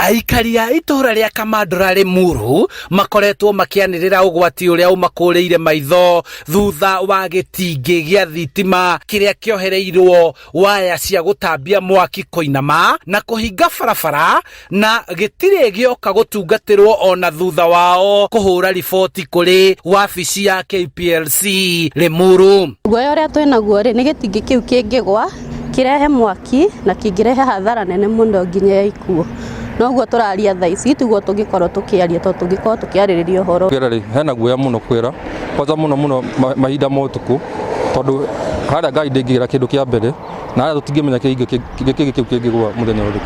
Aikari a itura ria Kamandora Limuru makoretwo makianirira ugwati uria umakureire maitho thutha wa gitingi gia thitima kiria kiohereirwo waya cia gutambia mwaki koinama na kuhinga barabara na gitire gioka gutungatirwo ona thutha wao kuhura riboti kuri wabici ya KPLC Limuru. Guoya uria twinaguo ri ni gitingi kiu kingigwa kirehe mwaki na kingirehe hathara nene muno nginya ya ikuo. Noguo turaria thaa ici tiguo tungikorwo tukiaria to tungikorwo tukiaririria horo kirari hena guoya muno kwira kwanza muno mahinda motuku tondu haria ngai ndingira kindu kia mbere na haria tutingimenya kingigwa muthenya uriku.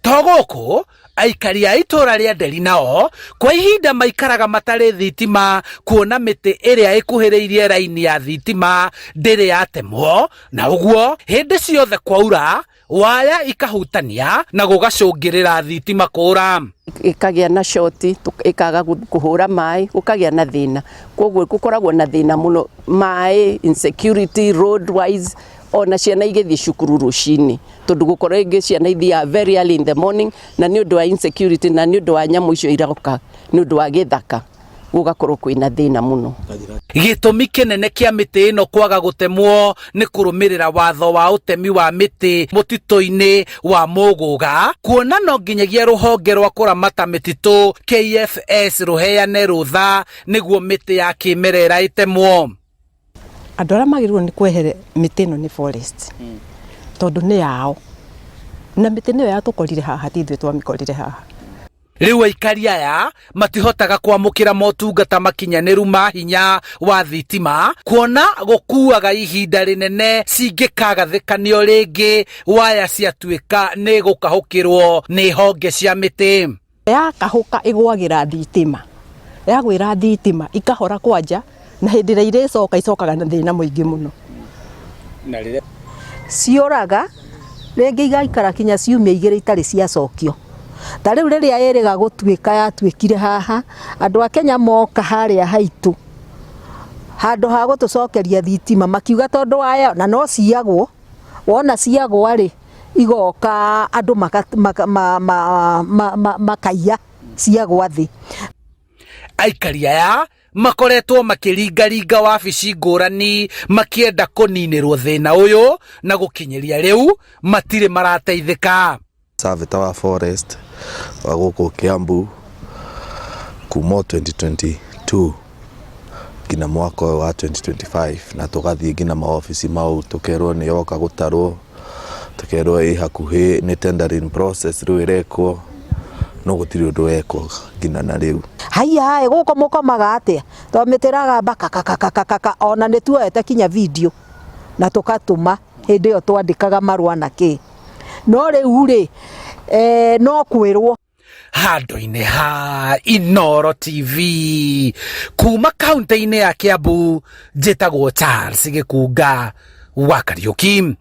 Toguku aikari a itura ria Nderi nao kwa ihinda maikaraga matari thitima kuona miti iria ikuhiriirie raini ya thitima ndiri yatemwo na uguo hindi ciothe kwaura waya ikahutania na gugacungirira thitima kura ikagia na shoti ikaga kuhura mai ukagia na thina koguo gukoragwo na thina muno mai insecurity road wise ona ciana igethi cukuru rucini tondu gukorwo ingi ciana ithia very early in the morning na ni undu wa insecurity na ni undu wa nyamu icio iragoka ni undu wa githaka gugakorwo kwina thina muno. Gitumi kinene kia miti ino kwaga gutemwo ni kurumirira watho wa utemi wa miti mutito-ini wa Muguga kuona no nginyagia ruhonge rwa kuramata mititu KFS ruheane rutha niguo miti ya kimerera itemwo. Andu aria magirwo ni kwehere miti ino ni forest tondu ni yao na miti niyo yatukorire haha tithwe twamikorire haha. Riu aikari aya matihotaga kwamukira motungata makinyaniru ma hinya wa thitima kuona gukuaga ihinda rinene cingikagathekanio ringi waya ciatuika ni gukahukirwo ni honge cia miti ya kahuka igwagira thitima ya gwira thitima ikahora kwanja na hindi ira icokaga na thina muingi muno na rire ciuraga ringi igaikara kinya ciumia igiri itari ciacokio. Tariu riria iriga gutuika yatuikire haha andu a Kenya moka haria haitu handu ha gutucokeria thitima makiuga tondu waya na no ciagwo wona ciagwo ri igoka andu makaiya ciagwa thi. Aikari aya makoretwo makiringaringa wabici ngurani makienda kuninirwo thina uyu na gukinyiria riu matire marateithika. Savita wa forest wa guku Kiambu kuma 2022 kina mwaka wa 2025 na tugathie ngina maofisi mau tukerwo ni yoka gutarwo tukerwo hakuhi ni tendering process riu irekwo no gutiri undu wekwo ngina na riu haiya guko mukomaga atia twamitiraga baka ona ni tuete kinya video na tukatuma hindi yo twandikaga marua na ki no riu ri no kwirwo handu-ini ha Inooro TV kuma kaunti-ini ya Kiambu njitagwo Charles Gikunga wa Kariuki.